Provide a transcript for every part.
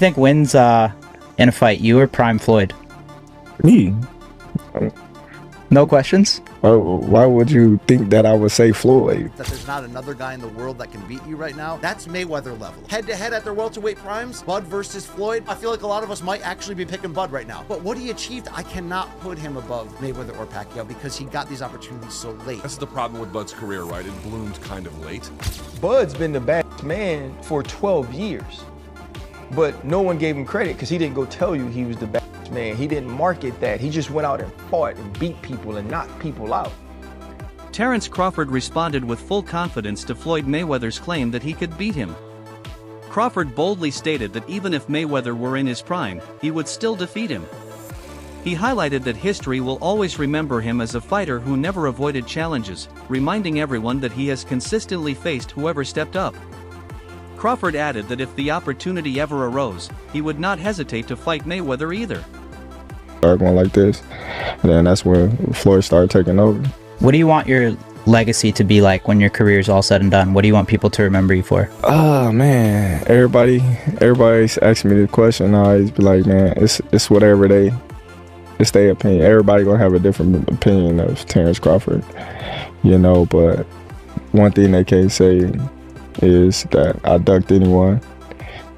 think wins in a fight, you or Prime Floyd? Me. No questions? Why would you think that I would say Floyd? That there's not another guy in the world that can beat you right now. That's Mayweather level. Head to head at their welterweight primes, Bud versus Floyd. I feel like a lot of us might actually be picking Bud right now. But what he achieved, I cannot put him above Mayweather or Pacquiao because he got these opportunities so late. That's the problem with Bud's career, right? It bloomed kind of late. Bud's been the baddest man for 12 years, but no one gave him credit because he didn't go tell you he was the baddest man. He didn't market that. He just went out and fought and beat people and knocked people out. Terence Crawford responded with full confidence to Floyd Mayweather's claim that he could beat him. Crawford boldly stated that even if Mayweather were in his prime, he would still defeat him. He highlighted that history will always remember him as a fighter who never avoided challenges, reminding everyone that he has consistently faced whoever stepped up. Crawford added that if the opportunity ever arose, he would not hesitate to fight Mayweather either. Started going like this, and then that's when Floyd started taking over. What do you want your legacy to be like when your career is all said and done? What do you want people to remember you for? Oh man, everybody's asking me the question. I always be like, man, it's whatever it's their opinion. Everybody gonna have a different opinion of Terence Crawford, but one thing they can't say is that I ducked anyone.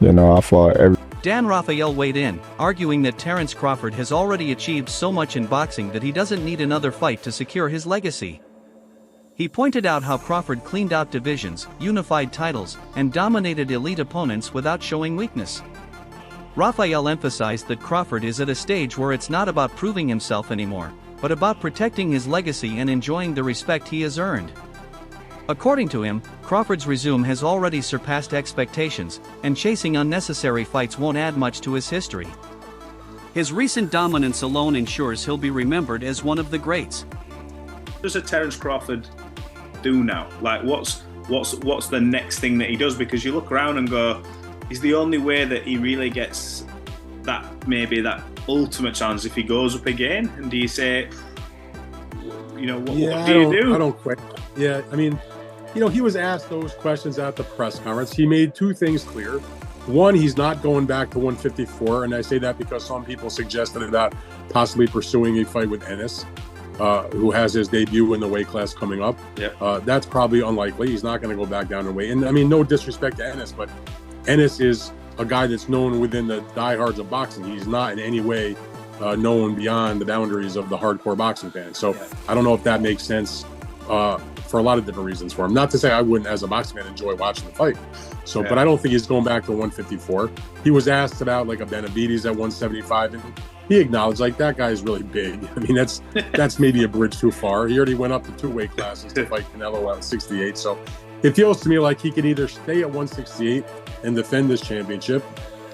I fought every. Dan Rafael weighed in, arguing that Terence Crawford has already achieved so much in boxing that he doesn't need another fight to secure his legacy. He pointed out how Crawford cleaned out divisions, unified titles, and dominated elite opponents without showing weakness. Rafael emphasized that Crawford is at a stage where it's not about proving himself anymore, but about protecting his legacy and enjoying the respect he has earned. According to him, Crawford's resume has already surpassed expectations, and chasing unnecessary fights won't add much to his history. His recent dominance alone ensures he'll be remembered as one of the greats. What does a Terence Crawford do now? Like, what's the next thing that he does? Because you look around and go, is the only way that he really gets that ultimate chance if he goes up again? And do you say, what do you do? I don't quit. Yeah, I mean, he was asked those questions at the press conference. He made two things clear. One, he's not going back to 154, and I say that because some people suggested about possibly pursuing a fight with Ennis, who has his debut in the weight class coming up. Yeah. That's probably unlikely. He's not going to go back down in weight. And I mean, no disrespect to Ennis, but Ennis is a guy that's known within the diehards of boxing. He's not in any way known beyond the boundaries of the hardcore boxing fan. So I don't know if that makes sense for a lot of different reasons for him. Not to say I wouldn't, as a boxing fan, enjoy watching the fight. So, But I don't think he's going back to 154. He was asked about like a Benavidez at 175, and he acknowledged like that guy is really big. I mean, that's maybe a bridge too far. He already went up to 2 weight classes to fight Canelo at 68. So it feels to me like he could either stay at 168 and defend this championship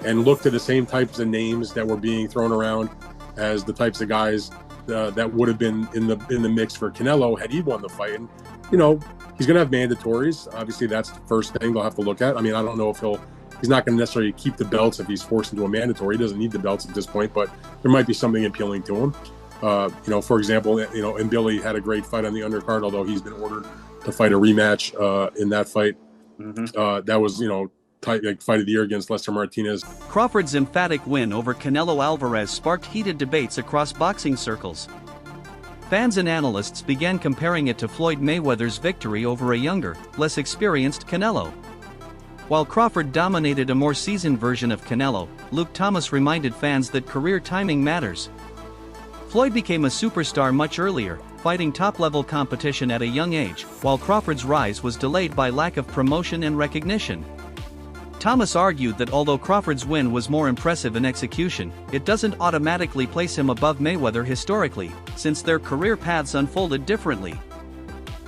and look to the same types of names that were being thrown around as the types of guys that would have been in the mix for Canelo had he won the fight. And he's going to have mandatories. Obviously, that's the first thing they'll have to look at. I mean, I don't know if he's not going to necessarily keep the belts if he's forced into a mandatory. He doesn't need the belts at this point, but there might be something appealing to him. For example, and Billy had a great fight on the undercard, although he's been ordered to fight a rematch in that fight. Mm-hmm. That was, tight, like fight of the year against Lester Martinez. Crawford's emphatic win over Canelo Alvarez sparked heated debates across boxing circles. Fans and analysts began comparing it to Floyd Mayweather's victory over a younger, less experienced Canelo. While Crawford dominated a more seasoned version of Canelo, Luke Thomas reminded fans that career timing matters. Floyd became a superstar much earlier, fighting top-level competition at a young age, while Crawford's rise was delayed by lack of promotion and recognition. Thomas argued that although Crawford's win was more impressive in execution, it doesn't automatically place him above Mayweather historically, since their career paths unfolded differently.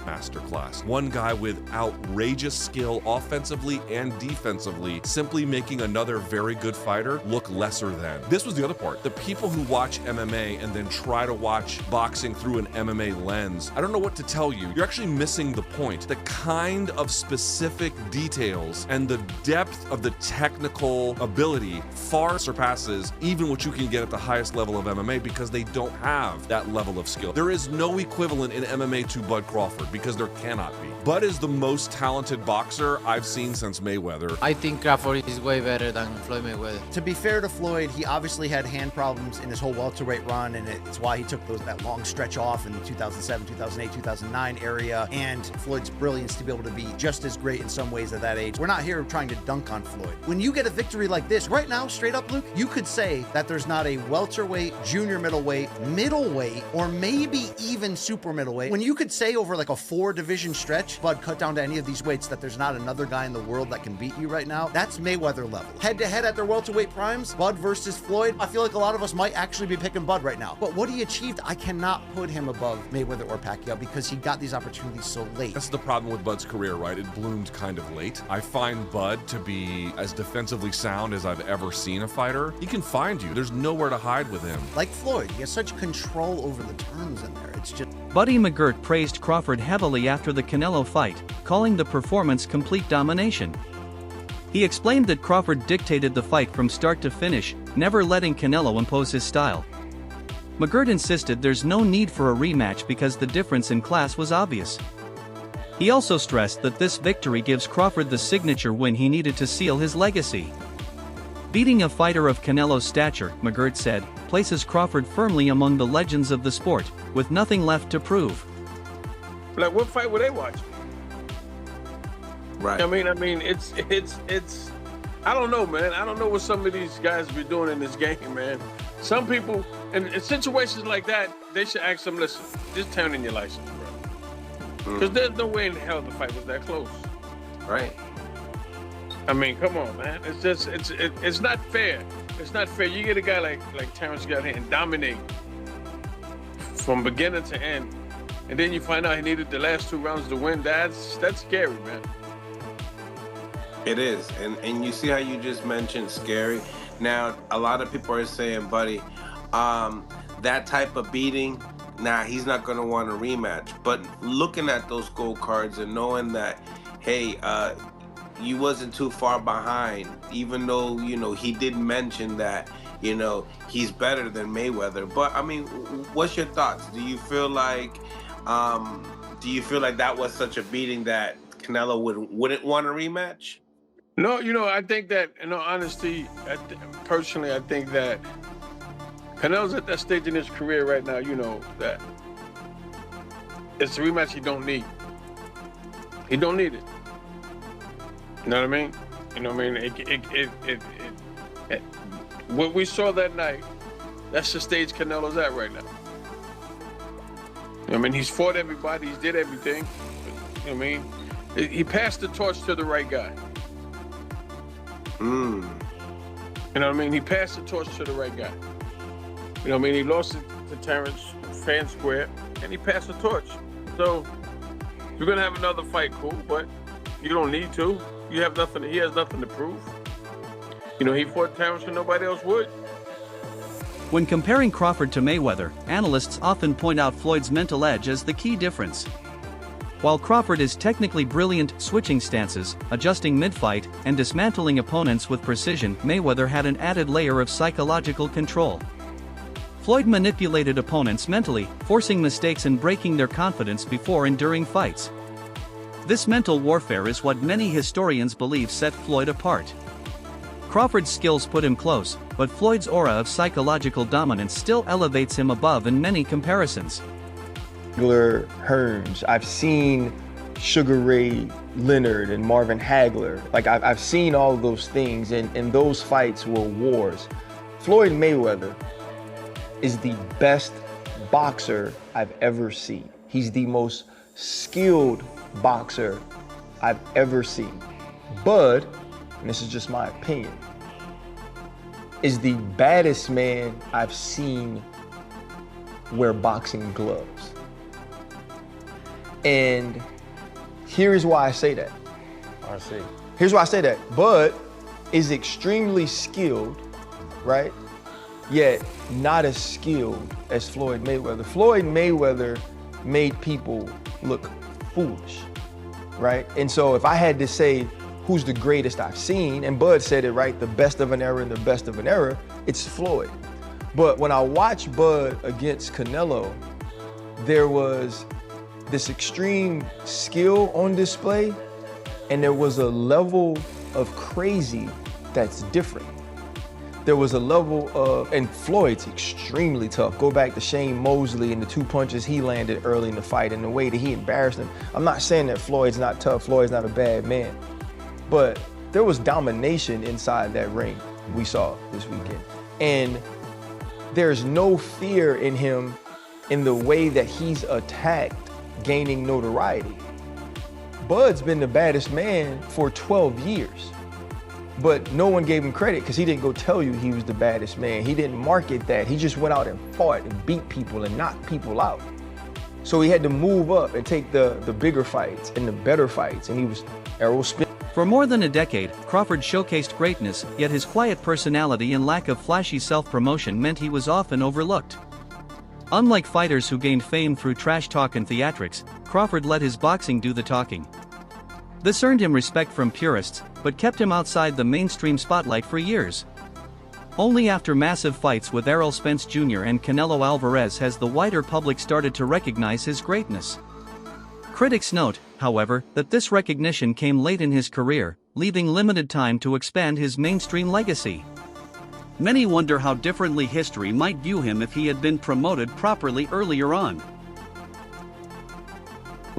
Masterclass. One guy with outrageous skill offensively and defensively, simply making another very good fighter look lesser than. This was the other part. The people who watch MMA and then try to watch boxing through an MMA lens, I don't know what to tell you. You're actually missing the point. The kind of specific details and the depth of the technical ability far surpasses even what you can get at the highest level of MMA because they don't have that level of skill. There is no equivalent in MMA to Bud Crawford, because there cannot be. Bud is the most talented boxer I've seen since Mayweather. I think Crawford is way better than Floyd Mayweather. To be fair to Floyd, he obviously had hand problems in his whole welterweight run, and it's why he took that long stretch off in the 2007, 2008, 2009 area, and Floyd's brilliance to be able to be just as great in some ways at that age. We're not here trying to dunk on Floyd. When you get a victory like this, right now, straight up, Luke, you could say that there's not a welterweight, junior middleweight, or maybe even super middleweight. When you could say over like a 4-division stretch, Bud, cut down to any of these weights, that there's not another guy in the world that can beat you right now, that's Mayweather level. Head to head at their welterweight primes, Bud versus Floyd, I feel like a lot of us might actually be picking Bud right now. But what he achieved, I cannot put him above Mayweather or Pacquiao because he got these opportunities so late. That's the problem with Bud's career, right? It bloomed kind of late. I find Bud to be as defensively sound as I've ever seen a fighter. He can find you. There's nowhere to hide with him. Like Floyd, he has such control over the turns in there. It's just... Buddy McGirt praised Crawford heavily after the Canelo fight, calling the performance complete domination. He explained that Crawford dictated the fight from start to finish, never letting Canelo impose his style. McGirt insisted there's no need for a rematch because the difference in class was obvious. He also stressed that this victory gives Crawford the signature win he needed to seal his legacy. Beating a fighter of Canelo's stature, McGirt said, places Crawford firmly among the legends of the sport, with nothing left to prove. Like, what fight would they watch? Right. I mean, it's. I don't know, man. I don't know what some of these guys be doing in this game, man. Some people, in situations like that, they should ask them, listen, just turn in your license, bro. Because there's no way in hell the fight was that close. Right. I mean, come on, man. It's just, it's not fair. It's not fair. You get a guy like Terence got here and dominate from beginning to end, and then you find out he needed the last 2 rounds to win. That's scary, man. It is, and you see how you just mentioned scary. Now, a lot of people are saying, buddy, that type of beating, nah, he's not going to want a rematch. But looking at those scorecards and knowing that, hey, you wasn't too far behind, even though, you know, he did mention that, you know, he's better than Mayweather. But, I mean, what's your thoughts? Do you feel like that was such a beating that Canelo wouldn't want a rematch? No, you know, I think that, in all honesty, personally, I think that Canelo's at that stage in his career right now, you know, that it's a rematch he don't need. He don't need it. You know what I mean? You know what I mean? What we saw that night, that's the stage Canelo's at right now. I mean, he's fought everybody, he's did everything. You know what I mean? He passed the torch to the right guy. You know what I mean? He passed the torch to the right guy. You know what I mean? He lost it to Terence fair and square, and he passed the torch. So you're gonna have another fight, cool, but you don't need to. You have nothing. He has nothing to prove. You know, he fought Terence and nobody else would. When comparing Crawford to Mayweather, analysts often point out Floyd's mental edge as the key difference. While Crawford is technically brilliant, switching stances, adjusting mid-fight, and dismantling opponents with precision, Mayweather had an added layer of psychological control. Floyd manipulated opponents mentally, forcing mistakes and breaking their confidence before and during fights. This mental warfare is what many historians believe set Floyd apart. Crawford's skills put him close, but Floyd's aura of psychological dominance still elevates him above in many comparisons. Hearns, I've seen Sugar Ray Leonard and Marvin Hagler. Like I've seen all of those things, and those fights were wars. Floyd Mayweather is the best boxer I've ever seen. He's the most skilled boxer I've ever seen. Bud, and this is just my opinion, is the baddest man I've seen wear boxing gloves. And here's why I say that. I see. Here's why I say that. Bud is extremely skilled, right? Yet not as skilled as Floyd Mayweather. Floyd Mayweather made people look foolish, right? And so if I had to say who's the greatest I've seen, and Bud said it right, the best of an era and the best of an era, it's Floyd. But when I watched Bud against Canelo, there was this extreme skill on display, and there was a level of crazy that's different. There was a level of, and Floyd's extremely tough. Go back to Shane Mosley and the 2 punches he landed early in the fight and the way that he embarrassed him. I'm not saying that Floyd's not tough, Floyd's not a bad man, but there was domination inside that ring we saw this weekend. And there's no fear in him in the way that he's attacked, gaining notoriety. Bud's been the baddest man for 12 years. But no one gave him credit because he didn't go tell you he was the baddest man. He didn't market that. He just went out and fought and beat people and knocked people out. So he had to move up and take the bigger fights and the better fights, and he was arrow spin. For more than a decade, Crawford showcased greatness, yet his quiet personality and lack of flashy self-promotion meant he was often overlooked. Unlike fighters who gained fame through trash talk and theatrics, Crawford let his boxing do the talking. This earned him respect from purists, but kept him outside the mainstream spotlight for years. Only after massive fights with Errol Spence Jr. and Canelo Alvarez has the wider public started to recognize his greatness. Critics note, however, that this recognition came late in his career, leaving limited time to expand his mainstream legacy. Many wonder how differently history might view him if he had been promoted properly earlier on.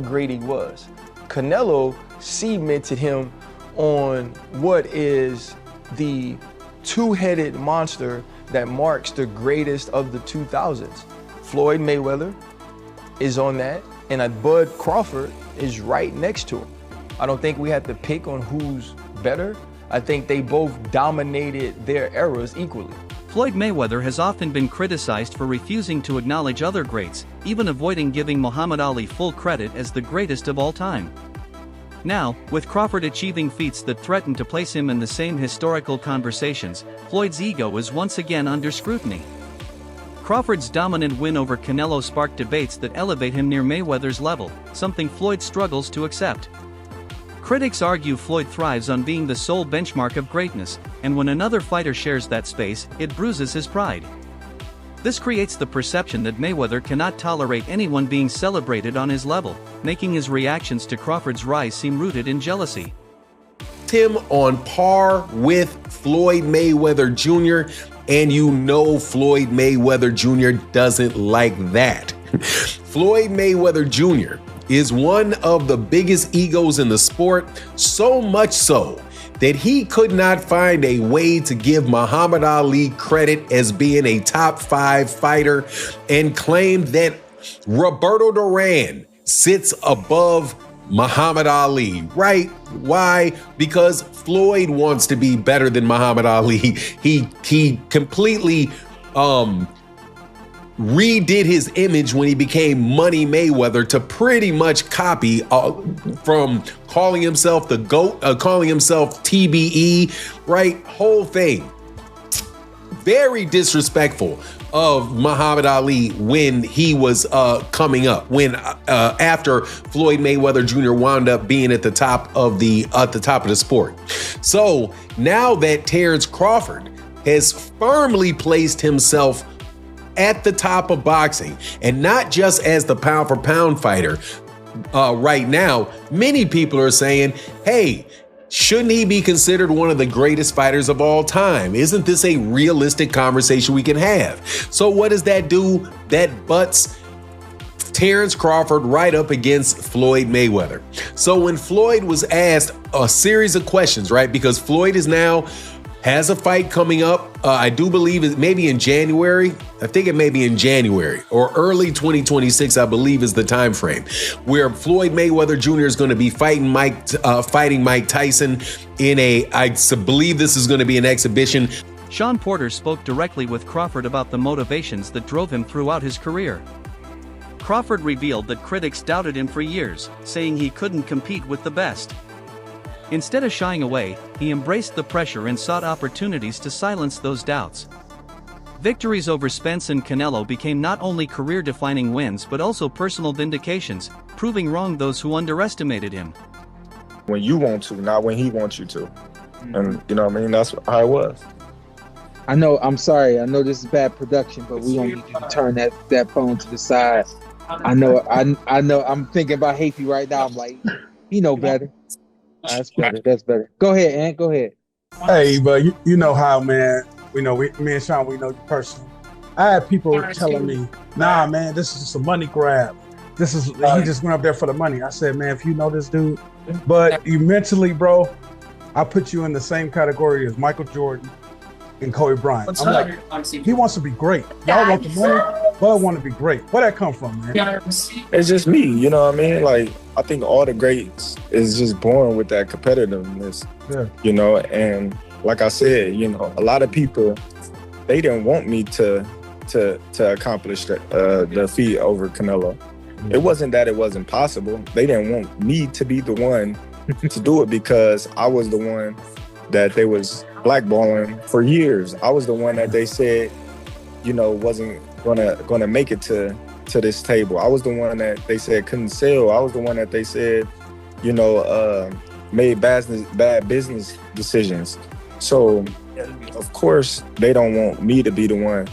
Great he was. Canelo cemented him on what is the two-headed monster that marks the greatest of the 2000s. Floyd Mayweather is on that, and Bud Crawford is right next to him. I don't think we have to pick on who's better. I think they both dominated their eras equally. Floyd Mayweather has often been criticized for refusing to acknowledge other greats, even avoiding giving Muhammad Ali full credit as the greatest of all time. Now, with Crawford achieving feats that threaten to place him in the same historical conversations, Floyd's ego is once again under scrutiny. Crawford's dominant win over Canelo sparked debates that elevate him near Mayweather's level, something Floyd struggles to accept. Critics argue Floyd thrives on being the sole benchmark of greatness, and when another fighter shares that space, it bruises his pride. This creates the perception that Mayweather cannot tolerate anyone being celebrated on his level, making his reactions to Crawford's rise seem rooted in jealousy. Him on par with Floyd Mayweather Jr., and you know Floyd Mayweather Jr. doesn't like that. Floyd Mayweather Jr. is one of the biggest egos in the sport, so much so that he could not find a way to give Muhammad Ali credit as being a top 5 fighter and claimed that Roberto Duran sits above Muhammad Ali, right? Why? Because Floyd wants to be better than Muhammad Ali. He completely redid his image when he became Money Mayweather to pretty much copy from calling himself the GOAT, calling himself TBE, right? Whole thing. Very disrespectful of Muhammad Ali when he was coming up, when after Floyd Mayweather Jr. wound up being at the top of the sport. So now that Terence Crawford has firmly placed himself at the top of boxing, and not just as the pound for pound fighter right now, many people are saying, hey, shouldn't he be considered one of the greatest fighters of all time? Isn't this a realistic conversation we can have? So what does that do? That butts Terence Crawford right up against Floyd Mayweather. So when Floyd was asked a series of questions, right, because Floyd is now has a fight coming up. I do believe it maybe in January. I think it may be in January or early 2026, I believe is the time frame, where Floyd Mayweather Jr. is going to be fighting Mike Tyson in I believe this is going to be an exhibition. Sean Porter spoke directly with Crawford about the motivations that drove him throughout his career. Crawford revealed that critics doubted him for years, saying he couldn't compete with the best. Instead of shying away, he embraced the pressure and sought opportunities to silence those doubts. Victories over Spence and Canelo became not only career-defining wins but also personal vindications, proving wrong those who underestimated him. When you want to, not when he wants you to. And you know what I mean? That's how it was. I know, I'm sorry, I know this is bad production, but we don't need you to turn that phone to the side. I know. I'm thinking about Hafey right now. I'm like, he know better. That's better. That's better. Go ahead, Ant. Go ahead. Hey, but you know how, man. We know me and Sean. We know you personally. I had people telling me, "Nah, man, this is just a money grab. He just went up there for the money." I said, "Man, if you know this dude, but you mentally, bro, I put you in the same category as Michael Jordan and Kobe Bryant. I'm like, he wants to be great. Y'all want the money, but want to be great. Where that come from, man?" It's just me, you know what I mean? Like, I think all the greats is just born with that competitiveness, you know? And like I said, you know, a lot of people, they didn't want me to accomplish the feat over Canelo. It wasn't that it wasn't possible. They didn't want me to be the one to do it because I was the one that they was blackballing for years. I was the one that they said, you know, wasn't gonna make it to this table. I was the one that they said couldn't sell. I was the one that they said, you know, made bad business decisions. So of course they don't want me to be the one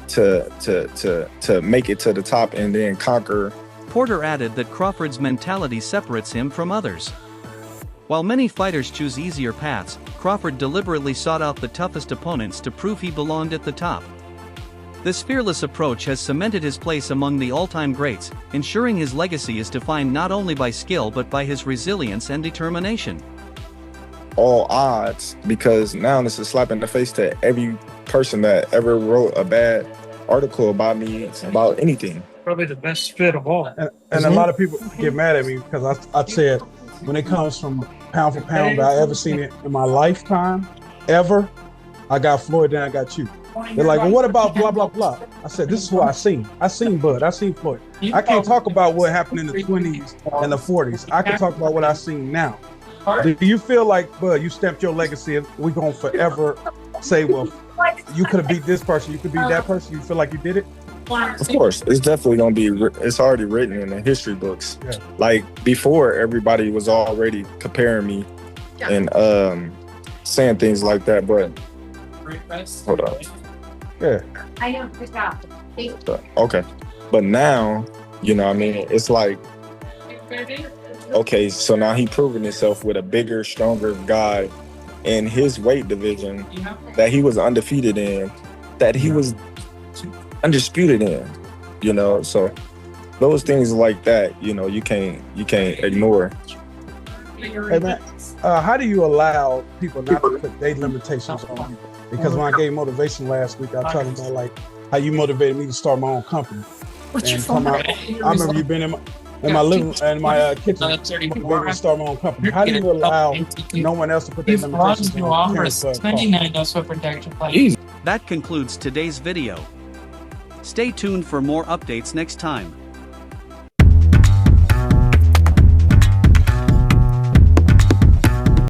to make it to the top and then conquer. Porter added that Crawford's mentality separates him from others. While many fighters choose easier paths, Crawford deliberately sought out the toughest opponents to prove he belonged at the top. This fearless approach has cemented his place among the all-time greats, ensuring his legacy is defined not only by skill but by his resilience and determination. All odds, because now this is a slap in the face to every person that ever wrote a bad article about me, about anything. Probably the best fit of all. And a lot of people get mad at me because I said, when it comes from pound for pound that I ever seen it in my lifetime, ever, I got Floyd, then I got you. They're like, well, what about blah, blah, blah? I said, this is what I seen. I seen Bud, I seen Floyd. I can't talk about what happened in the 20s and the 40s. I can talk about what I seen now. Do you feel like, Bud, you stamped your legacy and we're going to forever say, well, you could have beat this person, you could beat that person, you feel like you did it? Of course, it's definitely gonna be. It's already written in the history books. Yeah. Like before, everybody was already comparing me and saying things like that. But hold on. Yeah. I know. Good job. Okay, but now, you know what I mean? It's like, okay, so now he proven himself with a bigger, stronger guy in his weight division that he was undefeated in, that he was undisputed in, you know. So those things like that, you know, you can't ignore. Hey man, how do you allow people not to put their limitations on you? Because when I gave motivation last week, I told them about like how you motivated me to start my own company. And come out, I remember you been in my living in my kitchen, motivated me to start my own company. How do you allow no one else to put their limitations on you? That concludes today's video. Stay tuned for more updates next time.